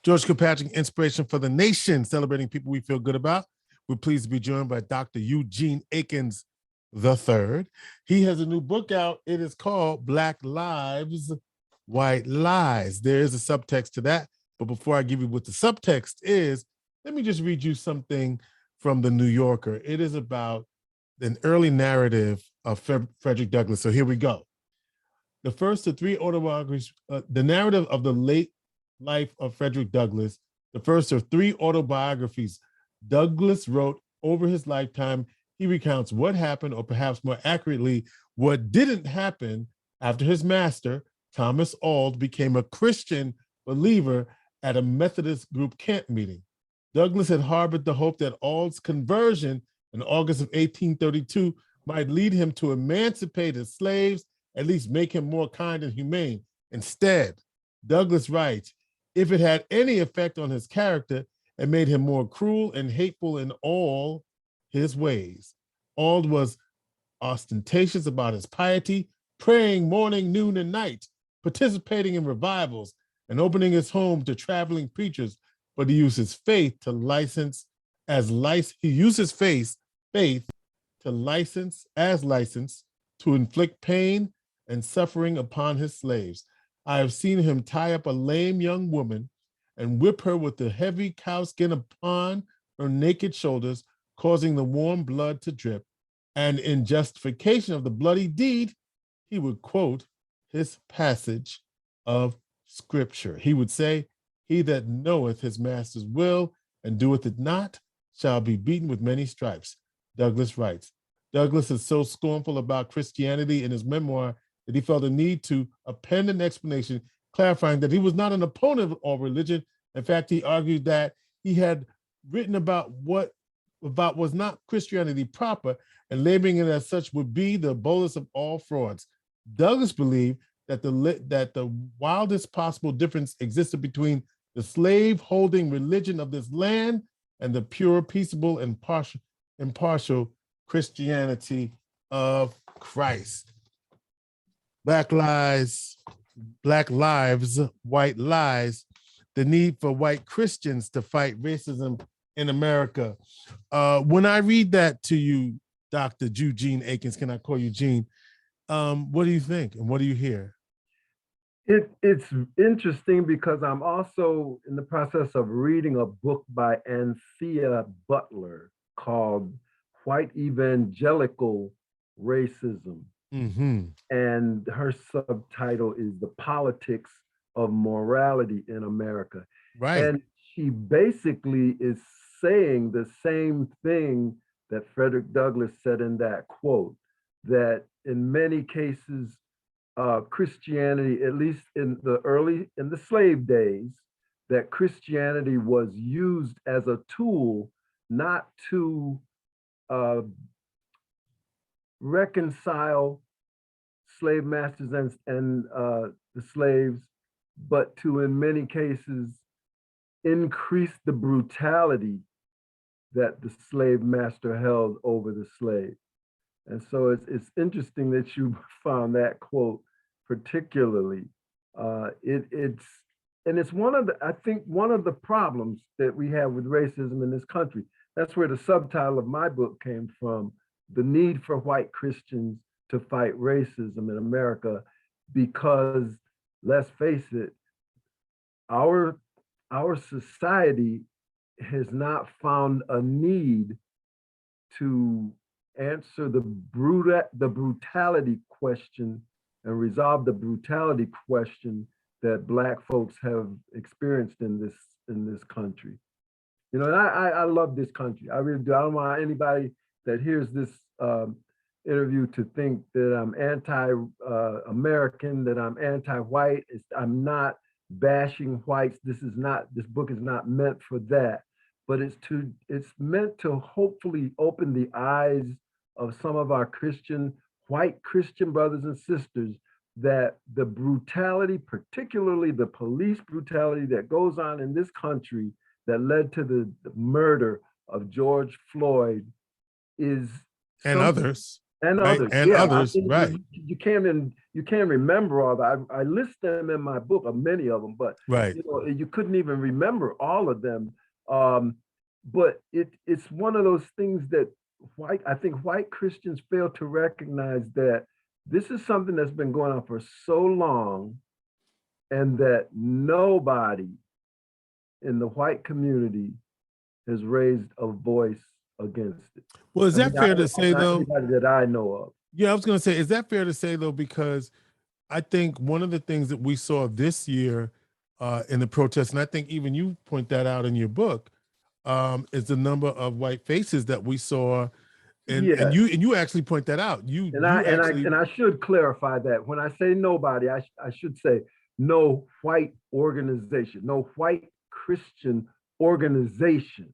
George Kilpatrick, Inspiration for the Nation, celebrating people we feel good about. We're pleased to be joined by Dr. Eugene Akins III. He has a new book out. It is called Black Lives, White Lies. There is a subtext to that. But before I give you what the subtext is, let me just read you something from the New Yorker. It is about an early narrative of Frederick Douglass. So here we go. The first of three autobiographies, the narrative of the late life of Frederick Douglass, the first of three autobiographies Douglass wrote over his lifetime. He recounts what happened, or perhaps more accurately, what didn't happen after his master, Thomas Auld, became a Christian believer at a Methodist group camp meeting. Douglass had harbored the hope that Auld's conversion in August of 1832 might lead him to emancipate his slaves, at least make him more kind and humane. Instead, Douglass writes, if it had any effect on his character, it made him more cruel and hateful in all his ways. Auld was ostentatious about his piety, praying morning, noon, and night, participating in revivals, and opening his home to traveling preachers, but he used his faith to license to inflict pain and suffering upon his slaves. I have seen him tie up a lame young woman and whip her with the heavy cowskin upon her naked shoulders, causing the warm blood to drip. And in justification of the bloody deed, he would quote his passage of scripture. He would say, he that knoweth his master's will and doeth it not shall be beaten with many stripes. Douglass writes. Douglass is so scornful about Christianity in his memoir that he felt a need to append an explanation clarifying that he was not an opponent of all religion. In fact, he argued that he had written about what was not Christianity proper, and labeling it as such would be the boldest of all frauds. Douglass believed that the wildest possible difference existed between the slave-holding religion of this land and the pure, peaceable, and impartial Christianity of Christ. Black lives, white lies, the need for white Christians to fight racism in America. When I read that to you, Dr. Eugene Akins, can I call you Gene? What do you think and what do you hear? It's interesting because I'm also in the process of reading a book by Anthea Butler called White Evangelical Racism. Mm-hmm. And her subtitle is The Politics of Morality in America. Right. And she basically is saying the same thing that Frederick Douglass said in that quote, that in many cases, Christianity, at least in the slave days, that Christianity was used as a tool not to reconcile slave masters and the slaves, but to, in many cases, increase the brutality that the slave master held over the slave. And so it's interesting that you found that quote particularly. It's one of the problems that we have with racism in this country. That's where the subtitle of my book came from, The Need for White Christians to Fight Racism in America, because let's face it, our society has not found a need to answer the brutality question and resolve the brutality question that Black folks have experienced in this country. You know, and I love this country. I really do. I don't want anybody that hears this interview to think that I'm anti-American, that I'm anti-white. I'm not bashing whites. This book is not meant for that, but it's meant to hopefully open the eyes of some of our white Christian brothers and sisters, that the brutality, particularly the police brutality that goes on in this country that led to the murder of George Floyd, is and others. And right? others, And yeah. others, right, You can't remember all that. I list them in my book, many of them, but right. you know, you couldn't even remember all of them. Um, but it's one of those things that I think white Christians fail to recognize that this is something that's been going on for so long, and that nobody in the white community has raised a voice against it. Well, is I mean, that fair to say not though? anybody that I know of. Yeah, I was going to say, is that fair to say though? Because I think one of the things that we saw this year in the protests, and I think even you point that out in your book, is the number of white faces that we saw, and Yes. you actually point that out. You actually, And I should clarify that when I say nobody, I should say no white organization, no white Christian organization.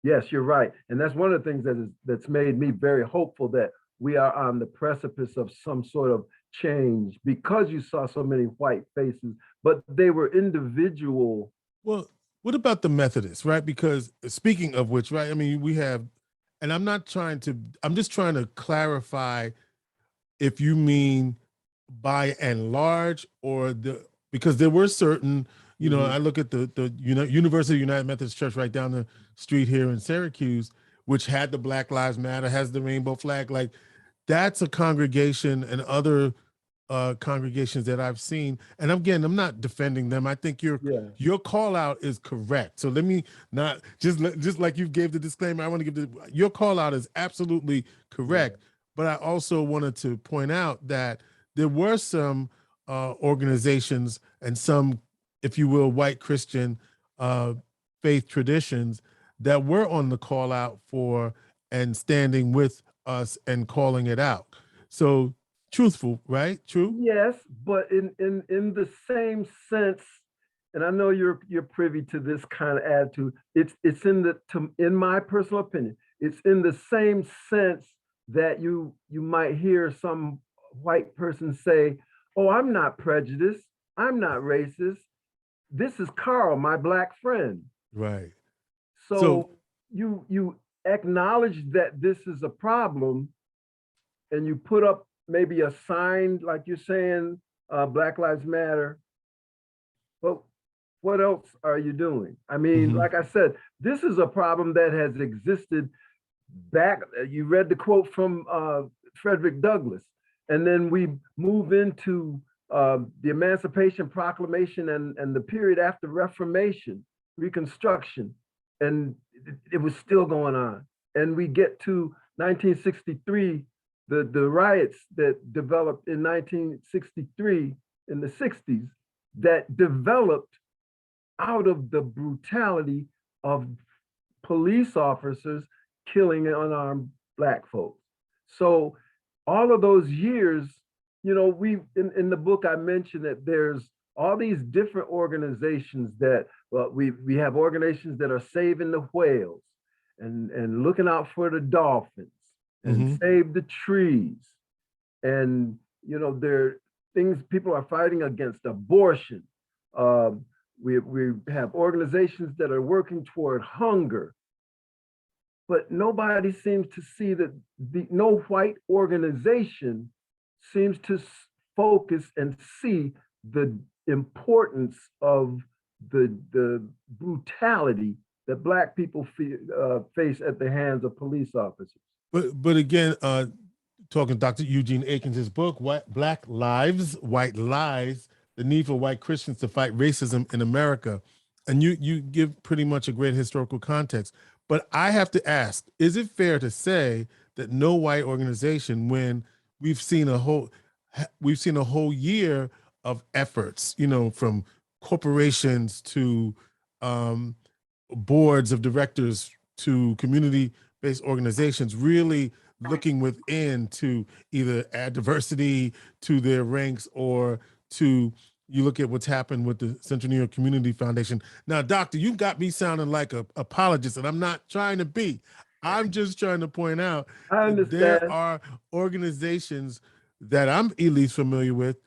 Yes, you're right. And that's one of the things that's made me very hopeful that we are on the precipice of some sort of change, because you saw so many white faces, but they were individual. well, what about the Methodists, right? Because speaking of which, right? I mean, we have, and I'm just trying to clarify if you mean by and large, or because there were certain, Mhm. I look at the University of United Methodist Church right down the street here in Syracuse, which had the Black Lives Matter, has the rainbow flag. Like, that's a congregation, and other congregations that I've seen. And again, I'm not defending them. I think Yeah. your call out is correct. So let me not just like you gave the disclaimer. I want to give your call out is absolutely correct. But I also wanted to point out that there were some organizations and some, if you will, white Christian faith traditions that were on the call out for and standing with us and calling it out. So truthful, right? True. Yes, but in the same sense, and I know you're privy to this kind of attitude. It's in my personal opinion, it's in the same sense that you might hear some white person say, "Oh, I'm not prejudiced. I'm not racist. This is Carl, my black friend." Right. So So you acknowledge that this is a problem, and you put up maybe a sign like you're saying, Black Lives Matter, but what else are you doing? I mean, mhm, like I said, this is a problem that has existed back. You read the quote from Frederick Douglass, and then we move into the Emancipation Proclamation and the period after Reformation, Reconstruction, and it was still going on. And we get to 1963, the riots that developed in 1963 in the 60s, that developed out of the brutality of police officers killing unarmed black folks. So all of those years, we in the book I mentioned that there's all these different organizations that, well, we have organizations that are saving the whales and looking out for the dolphins and mhm. save the trees. And there things people are fighting against abortion. Um, we have organizations that are working toward hunger, but nobody seems to see that no white organization seems to focus and see the importance of the brutality that black people face at the hands of police officers. But again, talking Dr. Eugene Akins' book, Black Lives, White Lies, the need for white Christians to fight racism in America. And you give pretty much a great historical context. But I have to ask, is it fair to say that no white organization, when we've seen a whole year of efforts, from corporations to um, boards of directors to community-based organizations, really looking within to either add diversity to their ranks, or to, you look at what's happened with the Central New York Community Foundation. Now, doctor, you got me sounding like a apologist, and I'm not trying to be. I'm just trying to point out I that there understand. are organizations that I'm at least familiar with,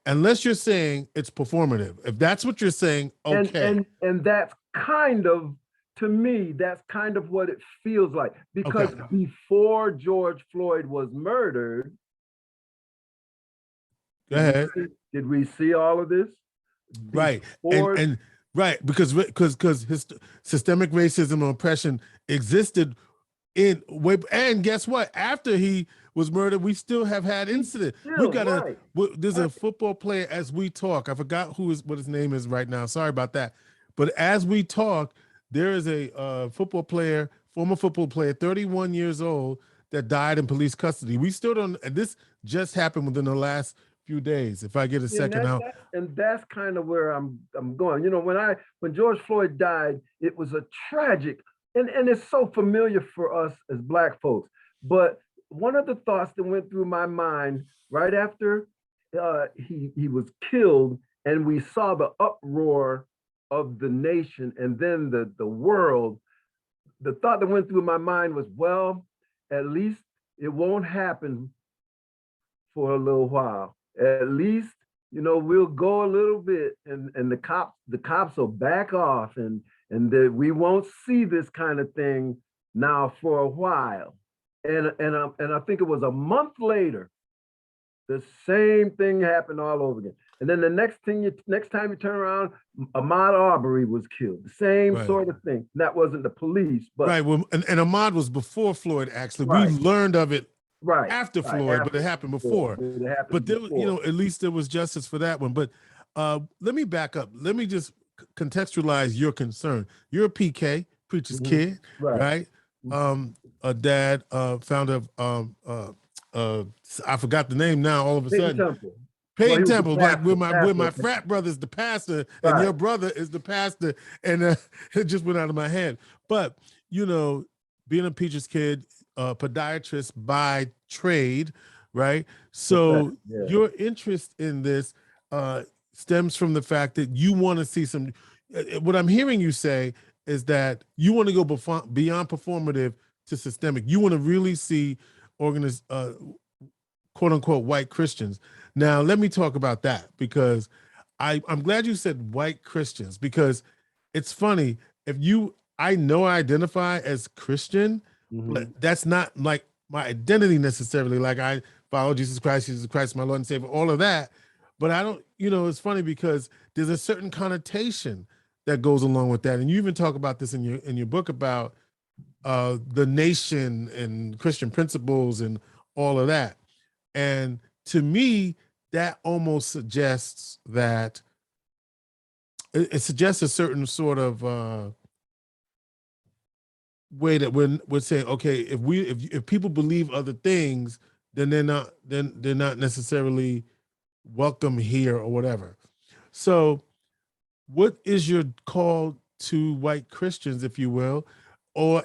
unless you're saying it's performative. If that's what you're saying, and okay. and and that's kind of to me, that's kind of what it feels like. Because Okay. before George Floyd was murdered, Go ahead. did we see all of this? Right. And Before, right, because systemic racism and oppression existed in way, and guess what? After he was murdered, we still have had incident. We still, got a right. there's a football player as we talk. I forgot what his name is right now. Sorry about that. But as we talk, there is a football player, former football player, 31 years old, that died in police custody. We still don't, and this just happened within the last few days. If I get a second out. And that's kind of where I'm going. You know, when George Floyd died, it was a tragic, and it's so familiar for us as Black folks. But one of the thoughts that went through my mind right after he was killed, and we saw the uproar of the nation and then the world, the thought that went through my mind was, well, at least it won't happen for a little while. At least, you know, we'll go a little bit, and the cops will back off, and that we won't see this kind of thing now for a while. And I think it was a month later, the same thing happened all over again. And then the next time you turn around, Ahmaud Arbery was killed. The same Right. sort of thing. That wasn't the police, but Right. Well, and Ahmaud was before Floyd. Actually, right. We learned of it after right, Floyd, but it happened before. But there, you know, at least there was justice for that one. But let me back up. Let me just contextualize your concern. You're a PK, preacher's kid, right? A dad, founder of I forgot the name now. All of a sudden, Peyton Temple, like where my frat brother's the pastor, and your brother is the pastor, and it just went out of my head. But you know, being a preacher's kid, podiatrist by trade, right? So your interest in this stems from the fact that you want to see some. What I'm hearing you say is that you want to go beyond performative to systemic. You want to really see quote unquote white Christians. Now, let me talk about that, because I'm glad you said white Christians, because it's funny. I know I identify as Christian, but that's not like my identity necessarily. Like, I follow Jesus Christ, my Lord and Savior, all of that. But I don't, you know, it's funny because there's a certain connotation that goes along with that. And you even talk about this in your book about the nation and Christian principles and all of that. And to me, that almost suggests that it suggests a certain sort of way that we're saying, okay, if people believe other things, then they're not necessarily welcome here or whatever. So, what is your call to white Christians, if you will, or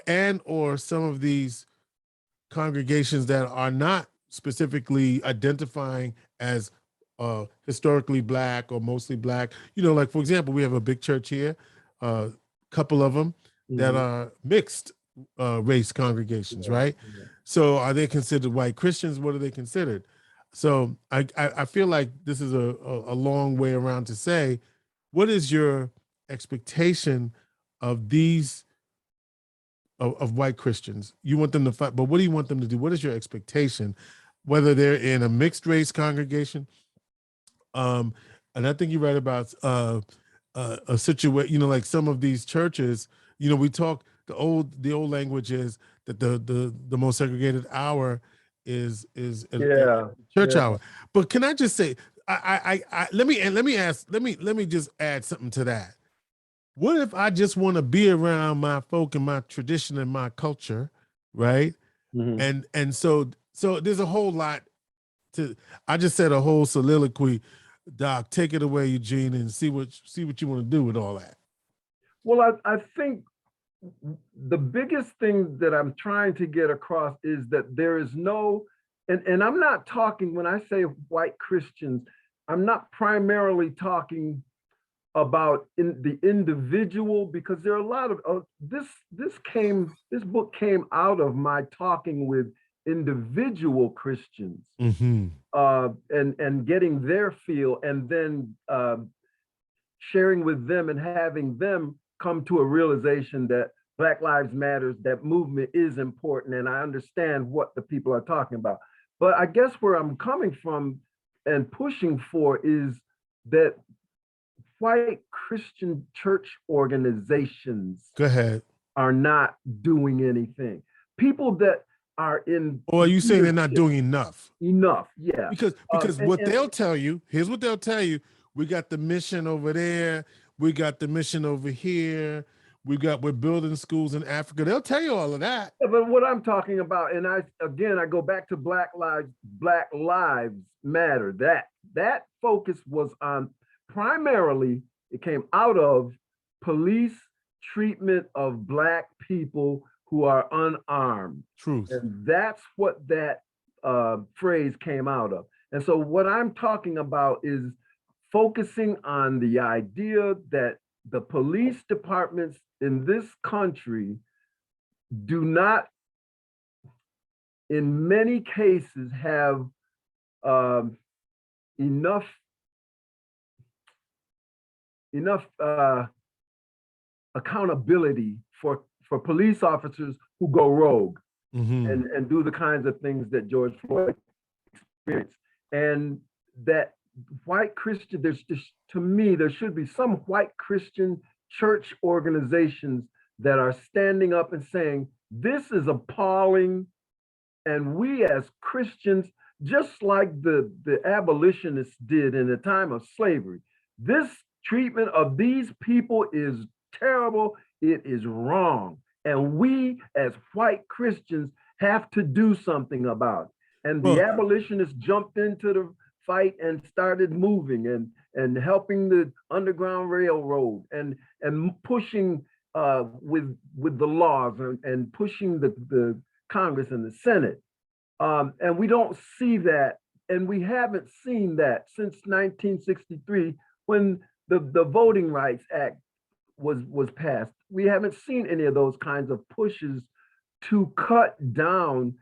some of these congregations that are not specifically identifying as historically Black or mostly Black? You know, like, for example, we have a big church here, a couple of them that are mixed race congregations, right? So are they considered white Christians? What are they considered? So I feel like this is a long way around to say, what is your expectation of these of white Christians? You want them to fight, but what do you want them to do? What is your expectation, whether they're in a mixed race congregation? And I think you write about a situation, you know, like some of these churches, you know, we talk, the old language is that the most segregated hour is church hour. But can I just say, let me just add something to that. What if I just want to be around my folk and my tradition and my culture, right? And so there's a whole lot to. I just said a whole soliloquy. Doc, take it away, Eugene, and see what you want to do with all that. Well, I think the biggest thing that I'm trying to get across is that there is no, and I'm not talking, when I say white Christians, I'm not primarily talking about the individual, because there are a lot of this book came out of my talking with individual Christians, and getting their feel, and then sharing with them and having them come to a realization that Black Lives Matters, that movement is important, and I understand what the people are talking about. But I guess where I'm coming from and pushing for is that white Christian church organizations Go ahead. are not doing anything. People that are in Or are you saying they're not leadership doing enough? enough, yeah. Because And, what and they'll tell you, here's what they'll tell you: we got the mission over there, we got the mission over here, we're building schools in Africa. They'll tell you all of that. but what I'm talking about, and I go back to Black Lives Matter. That focus was on primarily, it came out of police treatment of Black people who are unarmed. Truth. And that's what that phrase came out of. And so what I'm talking about is focusing on the idea that the police departments in this country do not, in many cases, have enough accountability for police officers who go rogue and do the kinds of things that George Floyd experienced. And that white Christian, to me, there should be some white Christian church organizations that are standing up and saying, this is appalling. And we as Christians, just like the abolitionists did in the time of slavery, this treatment of these people is terrible. It is wrong. And we as white Christians have to do something about it. And the abolitionists jumped into the fight and started moving and helping the Underground Railroad and pushing with the laws and pushing the Congress and the Senate. And we don't see that, and we haven't seen that since 1963 when the Voting Rights Act was passed. We haven't seen any of those kinds of pushes to cut down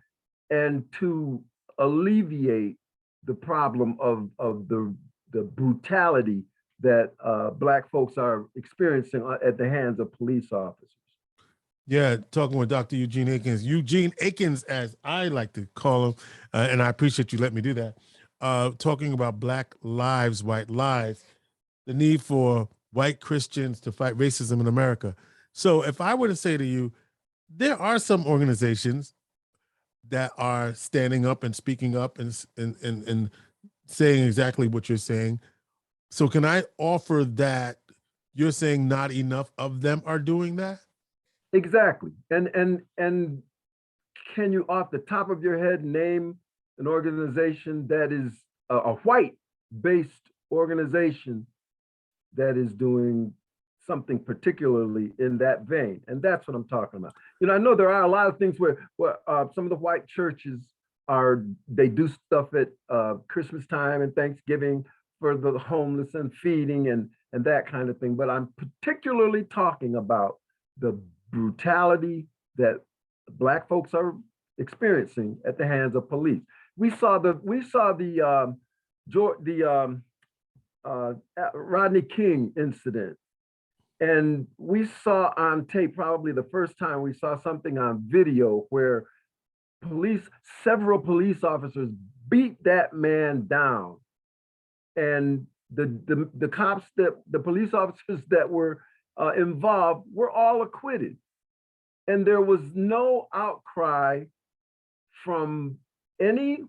and to alleviate the problem of the brutality that Black folks are experiencing at the hands of police officers. Yeah, talking with Dr. Eugene Akins. Eugene Akins, as I like to call him, and I appreciate you letting me do that, talking about Black lives, white lives, the need for white Christians to fight racism in America. So if I were to say to you, there are some organizations that are standing up and speaking up and saying exactly what you're saying. So can I offer that you're saying not enough of them are doing that? Exactly. And can you off the top of your head name an organization that is a white-based organization that is doing something particularly in that vein? And that's what I'm talking about. You know, I know there are a lot of things where some of the white churches they do stuff at Christmas time and Thanksgiving for the homeless and feeding and that kind of thing. But I'm particularly talking about the brutality that Black folks are experiencing at the hands of police. We saw the Rodney King incident, and we saw on tape, probably the first time we saw something on video where several police officers beat that man down, and the cops the police officers that were involved were all acquitted. And there was no outcry from any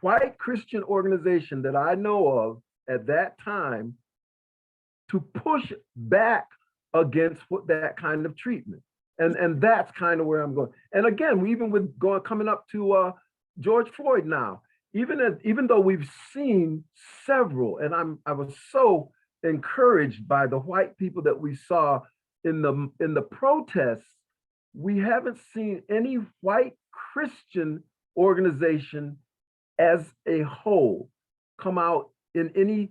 white Christian organization that I know of at that time to push back against that kind of treatment. And that's kind of where I'm going. And again, coming up to George Floyd now, even though we've seen several, and I was so encouraged by the white people that we saw in the protests, we haven't seen any white Christian organization as a whole come out in any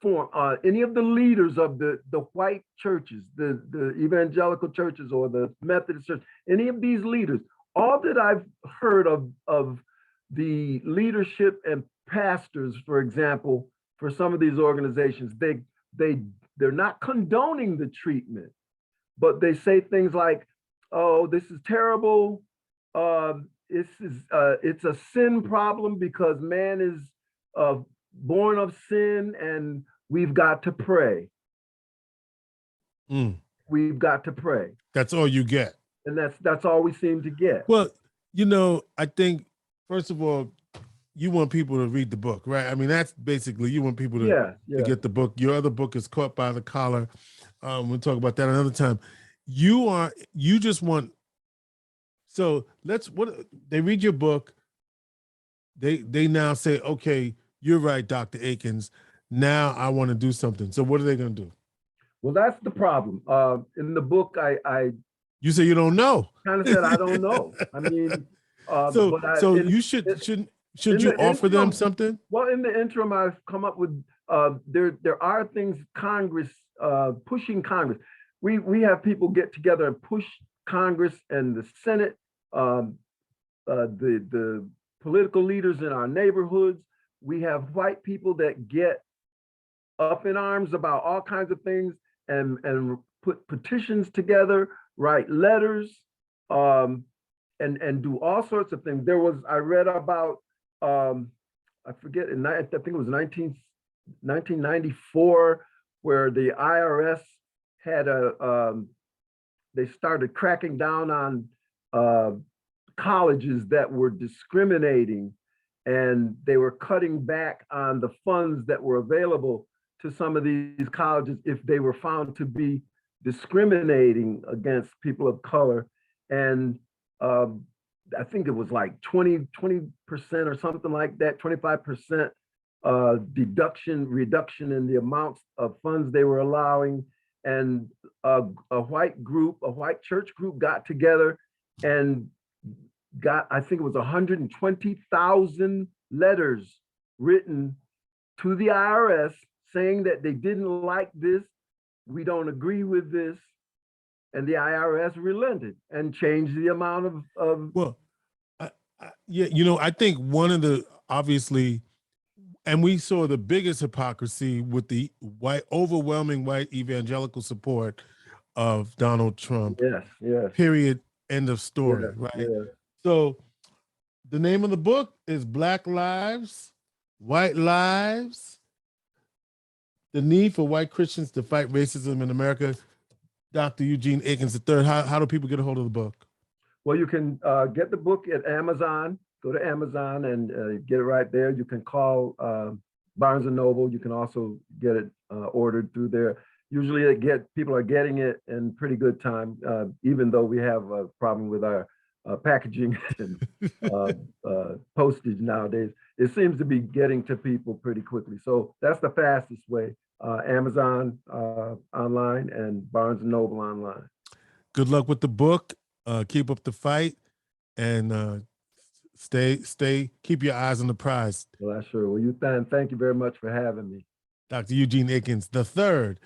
form. Any of the leaders of the white churches, the evangelical churches or the Methodist church, any of these leaders, all that I've heard of the leadership and pastors, for example, for some of these organizations, they're not condoning the treatment, but they say things like, "Oh, this is terrible. It's a sin problem because man is born of sin, and we've got to pray. Mm. We've got to pray." That's all you get. And that's all we seem to get. Well, I think, first of all, you want people to read the book, right? I mean, that's basically, you want people to get the book. Your other book is Caught by the Collar. We'll talk about that another time. You just want, so they read your book. They now say, okay, you're right, Dr. Akins. Now I want to do something. So what are they going to do? Well, that's the problem. In the book, I you say you don't know. Kind of said I don't know. I mean, should you offer them something? Well, in the interim, I've come up with there are things Congress pushing Congress. We have people get together and push Congress and the Senate, the political leaders in our neighborhoods. We have white people that get up in arms about all kinds of things and put petitions together, write letters, and do all sorts of things. I read about, I forget, I think it was 1994, where the IRS had they started cracking down on colleges that were discriminating, and they were cutting back on the funds that were available to some of these colleges if they were found to be discriminating against people of color. And I think it was like 20% or something like that, 25% reduction in the amounts of funds they were allowing. And a white church group got together and got, I think it was 120,000 letters written to the IRS saying that they didn't like this, we don't agree with this, and the IRS relented and changed the amount of. Well, I think one of the, obviously, and we saw the biggest hypocrisy with the overwhelming white evangelical support of Donald Trump. Yes. Period. End of story. Right. Yes. So the name of the book is Black Lives, White Lives: The Need for White Christians to Fight Racism in America. Dr. Eugene Akins III. How do people get a hold of the book? Well, you can get the book at Amazon. Go to Amazon and get it right there. You can call Barnes & Noble. You can also get it ordered through there. Usually people are getting it in pretty good time, even though we have a problem with our packaging and postage nowadays. It seems to be getting to people pretty quickly. So that's the fastest way. Amazon online and Barnes & Noble online. Good luck with the book. Keep up the fight, and keep your eyes on the prize. Well, sure. Well, thank you very much for having me. Dr. Eugene Akins III,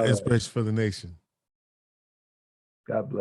Inspiration for the Nation. God bless.